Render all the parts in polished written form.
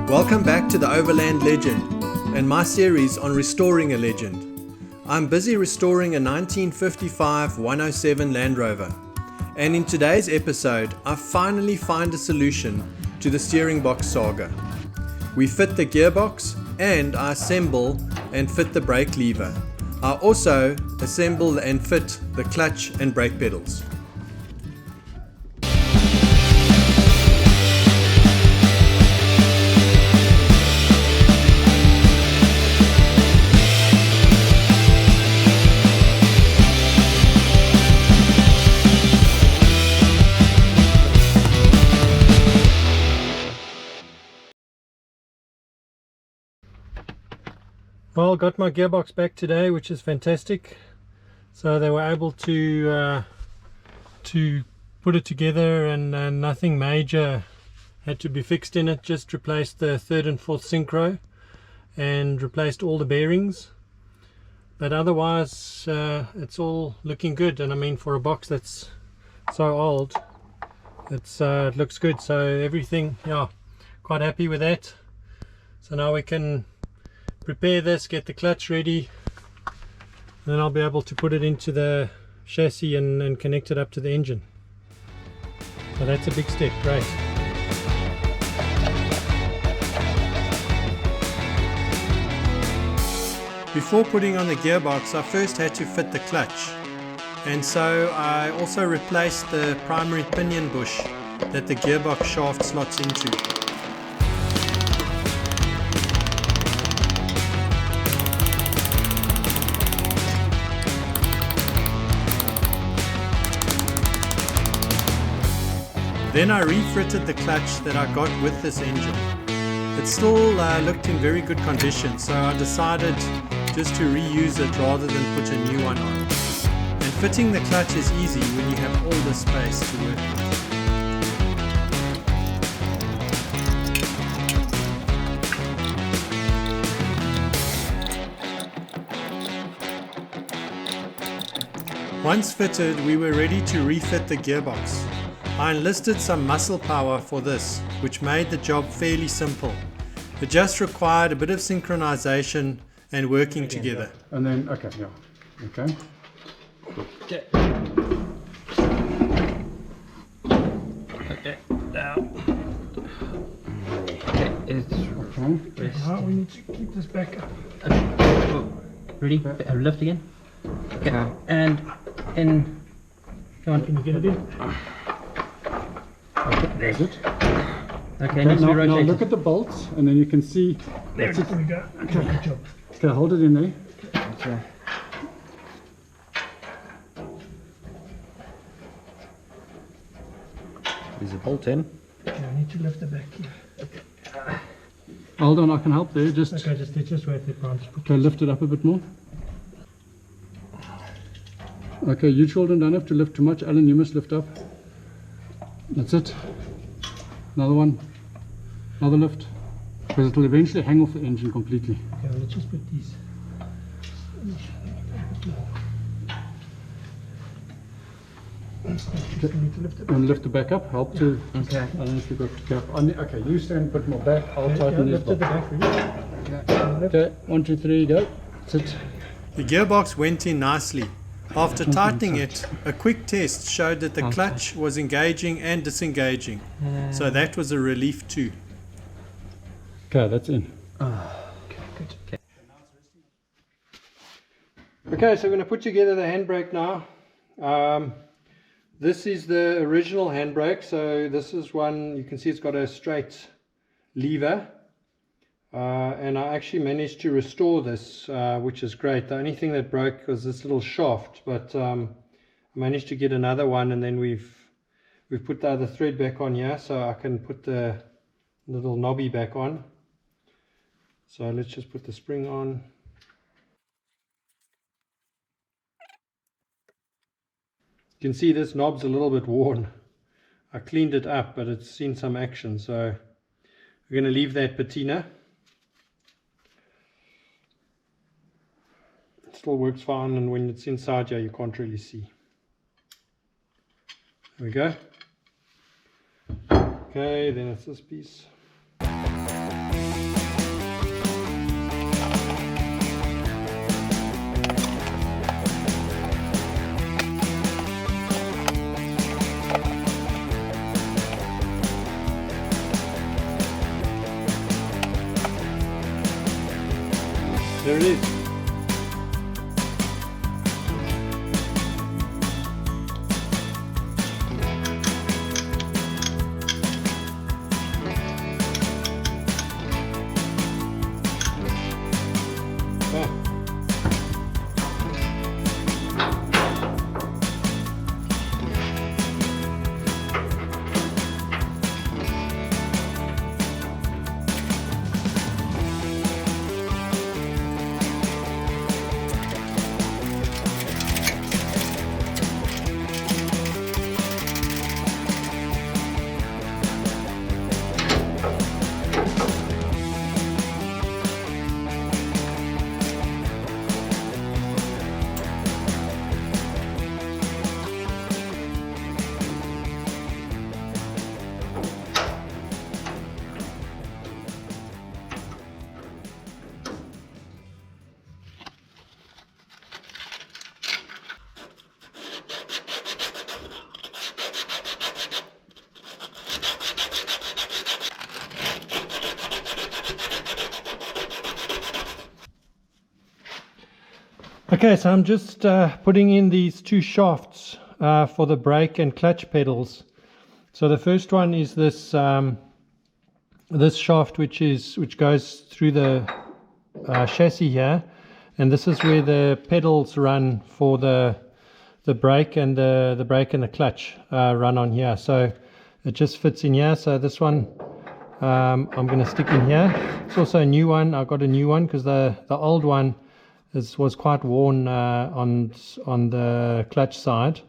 Welcome back to the Overland Legend and my series on restoring a legend. I'm busy restoring a 1955 107 Land Rover, and in today's episode I finally find a solution to the steering box saga. We fit the gearbox and I assemble and fit the brake lever. I also assemble and fit the clutch and brake pedals. Well, got my gearbox back today, which is fantastic. So they were able to put it together, and nothing major had to be fixed in it. Just replaced the third and fourth synchro and replaced all the bearings. But otherwise, it's all looking good. And I mean, for a box that's so old, it looks good. So everything, yeah, quite happy with that. So now we can prepare this, get the clutch ready, and then I'll be able to put it into the chassis and connect it up to the engine. So that's a big step. Great. Before putting on the gearbox, I first had to fit the clutch, and so I also replaced the primary pinion bush that the gearbox shaft slots into. Then I refitted the clutch that I got with this engine. It still looked in very good condition, so I decided just to reuse it rather than put a new one on. And fitting the clutch is easy when you have all the space to work with. Once fitted, we were ready to refit the gearbox. I enlisted some muscle power for this, which made the job fairly simple. It just required a bit of synchronization and working together. And then, okay, yeah, okay. Okay. Okay, down. Okay, it's Okay. Right, we need to keep this back up. oh, ready? Lift again. Okay, and in. Come on. Can you get it in? Okay, there's it. Okay, needs to be now rotated. look at the bolts, and then you can see. There we go. Okay, good job. Okay, hold it in there. Okay. There's a bolt in. Okay, I need to lift it back here. Hold on, I can help there. Just Okay, just wait there, Brian. okay, lift it up a bit more. Okay, you children don't have to lift too much. Alan, you must lift up. That's it. Another one. Another lift. Because it will eventually hang off the engine completely. Okay, let's just put these. Okay. We need to lift it. And lift it back up. Help to. Okay. I don't know if you've got to cap. Okay, you stand a bit more back. I'll tighten these lift it bolts. back for you. Okay, 1, 2, 3, go. That's it. The gearbox went in nicely. After tightening it, a quick test showed that the clutch was engaging and disengaging. So that was a relief too. Okay, that's in. Okay, good. Okay, so we're going to put together the handbrake now. This is the original handbrake. So this is one, you can see it's got a straight lever. And I actually managed to restore this, which is great. The only thing that broke was this little shaft, but I managed to get another one, and then we've put the other thread back on here, so I can put the little knobby back on. So let's just put the spring on. You can see this knob's a little bit worn. I cleaned it up, but it's seen some action, so we're going to leave that patina. Still works fine, and when it's inside here you can't really see. There we go. Okay, then it's this piece. Okay, so I'm just putting in these two shafts for the brake and clutch pedals. So the first one is this this shaft which goes through the chassis here, and this is where the pedals run for the brake and the brake and the clutch run on here. So it just fits in here. So this one I'm going to stick in here. It's also a new one. I got a new one because the old one was quite worn on the clutch side.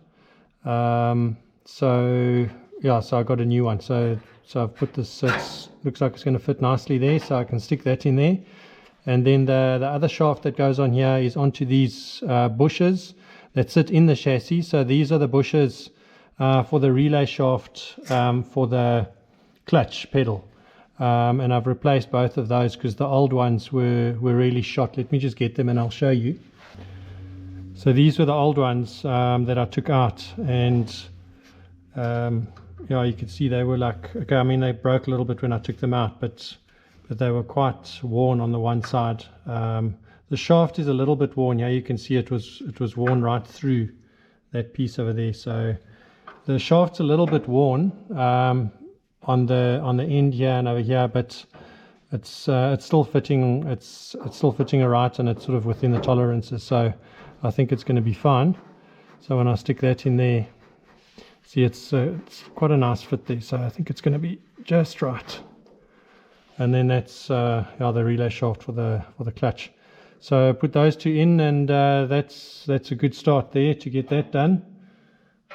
So yeah, so I got a new one. So I've put this. So it looks like it's going to fit nicely there. So I can stick that in there. And then the other shaft that goes on here is onto these bushes that sit in the chassis. So these are the bushes for the relay shaft for the clutch pedal. And I've replaced both of those because the old ones were really shot. Let me just get them and I'll show you. So these were the old ones that I took out, and yeah, you can see they were like, okay, I mean they broke a little bit when I took them out, but they were quite worn on the one side. The shaft is a little bit worn. Yeah, you can see it was worn right through that piece over there. So the shaft's a little bit worn on the end here and over here, but it's still fitting. It's still fitting alright, and it's sort of within the tolerances. So I think it's going to be fine. So when I stick that in there, see it's quite a nice fit there. So I think it's going to be just right. And then that's yeah, the relay shaft for the clutch. So put those two in, and that's a good start there to get that done.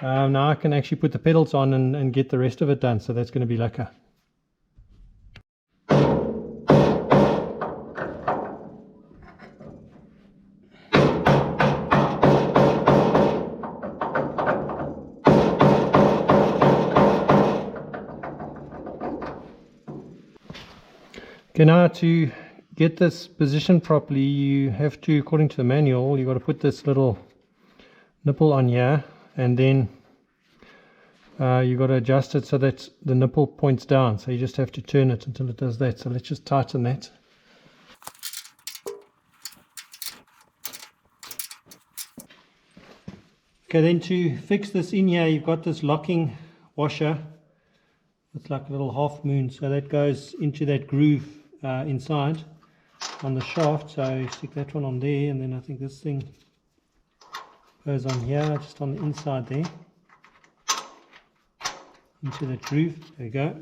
Now I can actually put the pedals on and get the rest of it done, so that's going to be lekker. Okay, now to get this positioned properly, you have to, according to the manual, you've got to put this little nipple on here, and then you've got to adjust it so that the nipple points down. So you just have to turn it until it does that. So let's just tighten that. Okay, then to fix this in here, you've got this locking washer. It's like a little half moon, so that goes into that groove inside on the shaft. So you stick that one on there, and then I think this thing goes on here, just on the inside there, into that groove. There we go.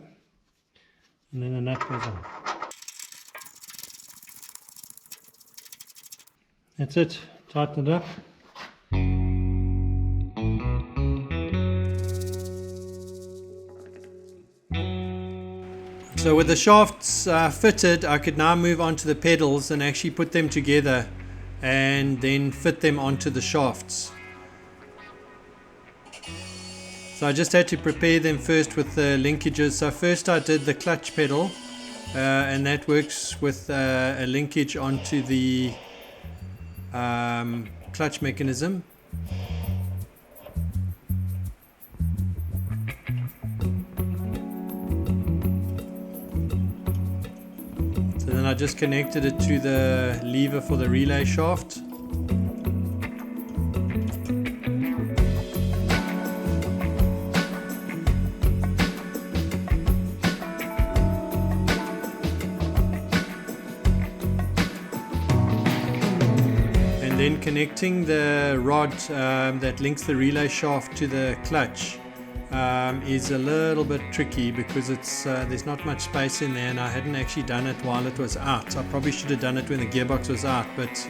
And then the nut goes on. That's it. Tighten it up. So with the shafts fitted, I could now move on to the pedals and actually put them together and then fit them onto the shafts. So I just had to prepare them first with the linkages. So first I did the clutch pedal, and that works with a linkage onto the clutch mechanism. Then I just connected it to the lever for the relay shaft. And then connecting the rod that links the relay shaft to the clutch is a little bit tricky because it's there's not much space in there, and I hadn't actually done it while it was out. I probably should have done it when the gearbox was out, but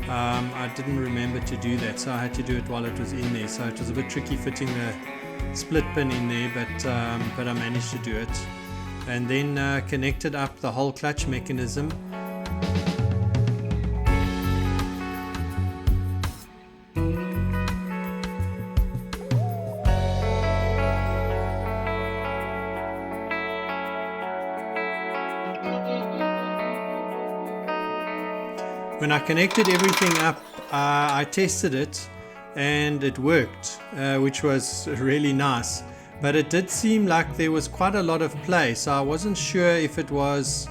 I didn't remember to do that, so I had to do it while it was in there. So it was a bit tricky fitting the split pin in there, but I managed to do it. And then connected up the whole clutch mechanism. When I connected everything up, I tested it and it worked, which was really nice. But it did seem like there was quite a lot of play, so I wasn't sure if it was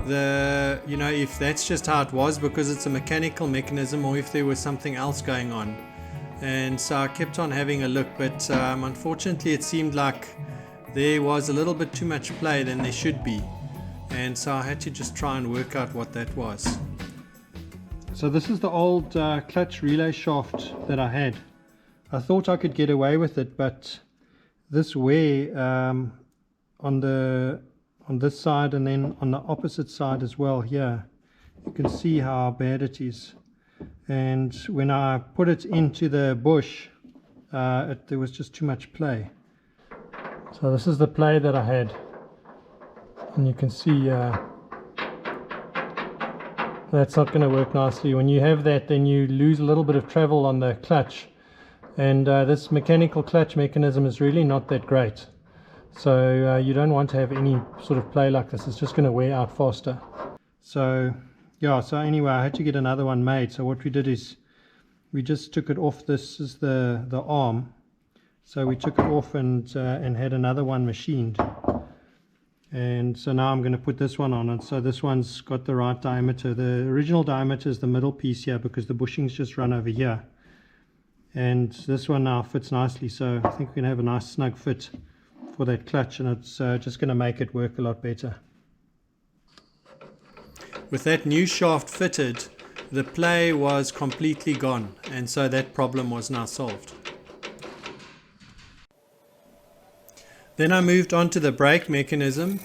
if that's just how it was because it's a mechanical mechanism, or if there was something else going on. And so I kept on having a look, but unfortunately it seemed like there was a little bit too much play than there should be, and so I had to just try and work out what that was. So this is the old clutch relay shaft that I had. I thought I could get away with it, but this wear on this side and then on the opposite side as well here, you can see how bad it is. And when I put it into the bush, there was just too much play. So this is the play that I had, and you can see that's not going to work nicely. When you have that, then you lose a little bit of travel on the clutch, and this mechanical clutch mechanism is really not that great. So you don't want to have any sort of play like this. It's just going to wear out faster. So yeah, so anyway, I had to get another one made. So what we did is we just took it off. This is the arm. So we took it off and had another one machined. And so now I'm going to put this one on. And so this one's got the right diameter. The original diameter is the middle piece here because the bushings just run over here. And this one now fits nicely. So I think we're going to have a nice snug fit for that clutch, and it's just going to make it work a lot better. With that new shaft fitted, the play was completely gone, and so that problem was now solved. Then I moved on to the brake mechanism,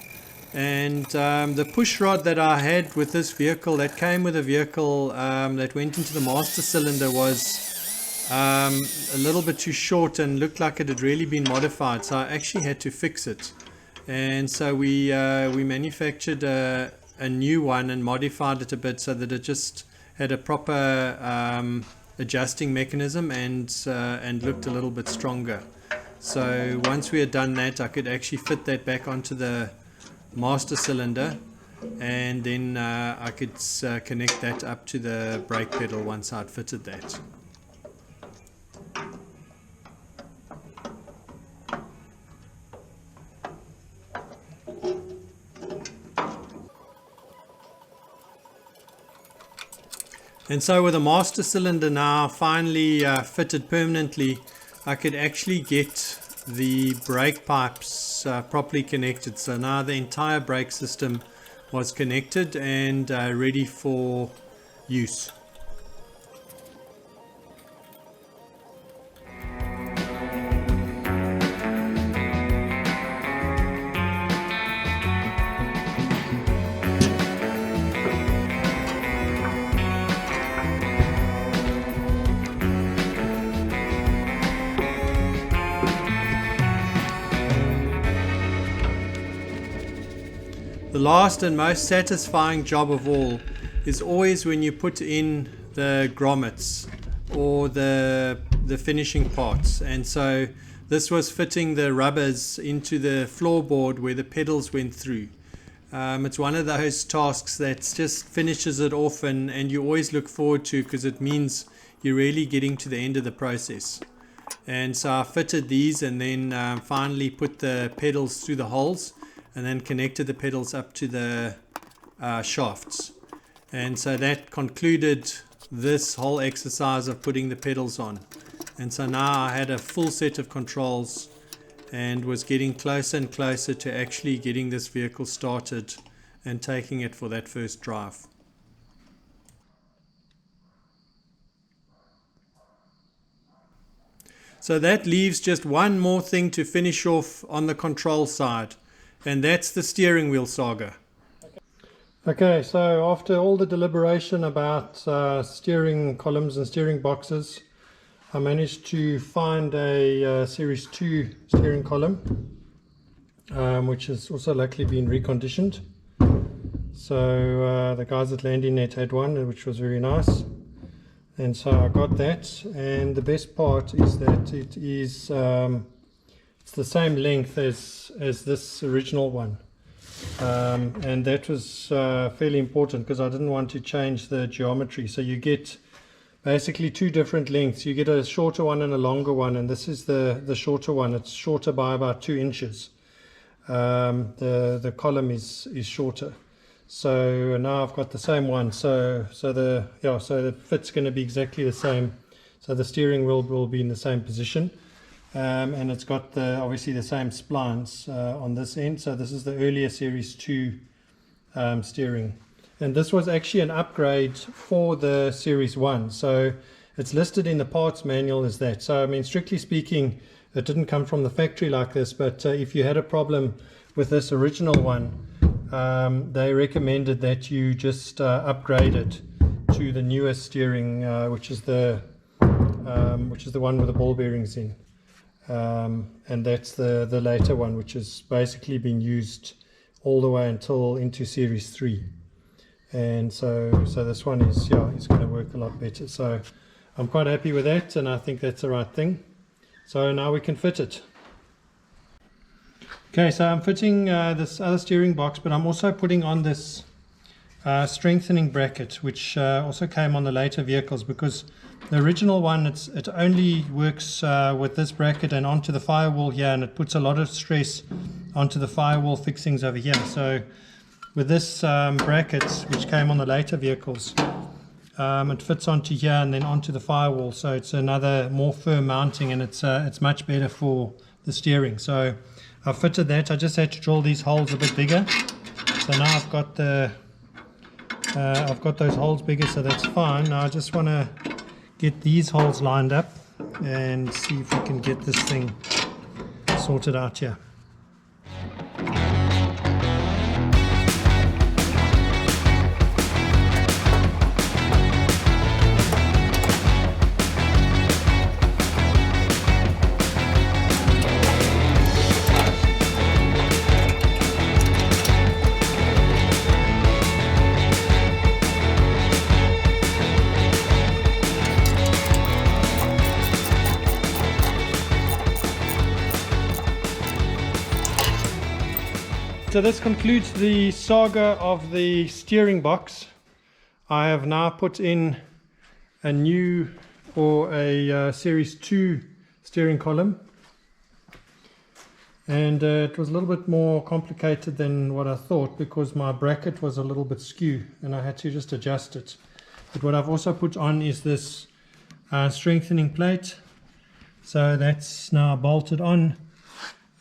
and the push rod that I had with this vehicle, that came with a vehicle that went into the master cylinder, was a little bit too short and looked like it had really been modified, so I actually had to fix it. And so we manufactured a new one and modified it a bit so that it just had a proper adjusting mechanism and looked a little bit stronger. So once we had done that, I could actually fit that back onto the master cylinder, and then I could connect that up to the brake pedal once I'd fitted that. And so with the master cylinder now finally fitted permanently, I could actually get the brake pipes properly connected. So now the entire brake system was connected and ready for use. The last and most satisfying job of all is always when you put in the grommets or the finishing parts. And so this was fitting the rubbers into the floorboard where the pedals went through. It's one of those tasks that just finishes it off and you always look forward to, because it means you're really getting to the end of the process. And so I fitted these and then finally put the pedals through the holes, and then connected the pedals up to the shafts. And so that concluded this whole exercise of putting the pedals on. And so now I had a full set of controls and was getting closer and closer to actually getting this vehicle started and taking it for that first drive. So that leaves just one more thing to finish off on the control side, and that's the steering wheel saga. Okay, so after all the deliberation about steering columns and steering boxes, I managed to find a Series 2 steering column, which has also luckily been reconditioned. So the guys at Land had one, which was very nice. And so I got that, and the best part is that it is it's the same length as this original one, and that was fairly important because I didn't want to change the geometry. So you get basically two different lengths. You get a shorter one and a longer one, and this is the shorter one. It's shorter by about 2 inches. The column is shorter. So now I've got the same one. So the fit's going to be exactly the same. So the steering wheel will be in the same position, and it's got obviously the same splines on this end. So this is the earlier Series 2 steering, and this was actually an upgrade for the Series 1. So it's listed in the parts manual as that. So I mean, strictly speaking, it didn't come from the factory like this, but if you had a problem with this original one, they recommended that you just upgrade it to the newest steering, which is the one with the ball bearings in, and that's the later one, which has basically been used all the way into Series 3. And so this one is going to work a lot better. So I'm quite happy with that, and I think that's the right thing. So now we can fit it. Okay, so I'm fitting this other steering box, but I'm also putting on this strengthening bracket, which also came on the later vehicles, because the original one, it only works with this bracket and onto the firewall here, and it puts a lot of stress onto the firewall fixings over here. So with this bracket, which came on the later vehicles, it fits onto here and then onto the firewall, so it's another more firm mounting, and it's much better for the steering. So I've fitted that. I just had to drill these holes a bit bigger, so now I've got those holes bigger, so that's fine. Now I just want to get these holes lined up and see if we can get this thing sorted out here. So this concludes the saga of the steering box. I have now put in a new Series 2 steering column, and it was a little bit more complicated than what I thought, because my bracket was a little bit skew and I had to just adjust it. But what I've also put on is this strengthening plate, so that's now bolted on.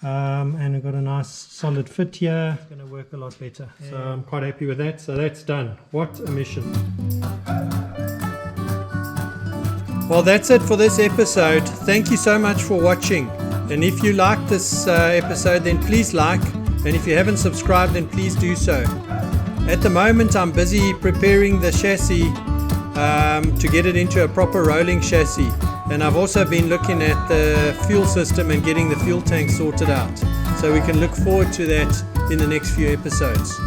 And we've got a nice solid fit here. It's going to work a lot better. So I'm quite happy with that. So that's done. What a mission. Well, that's it for this episode. Thank you so much for watching. And if you liked this episode, then please like. And if you haven't subscribed, then please do so. At the moment, I'm busy preparing the chassis to get it into a proper rolling chassis. And I've also been looking at the fuel system and getting the fuel tank sorted out. So we can look forward to that in the next few episodes.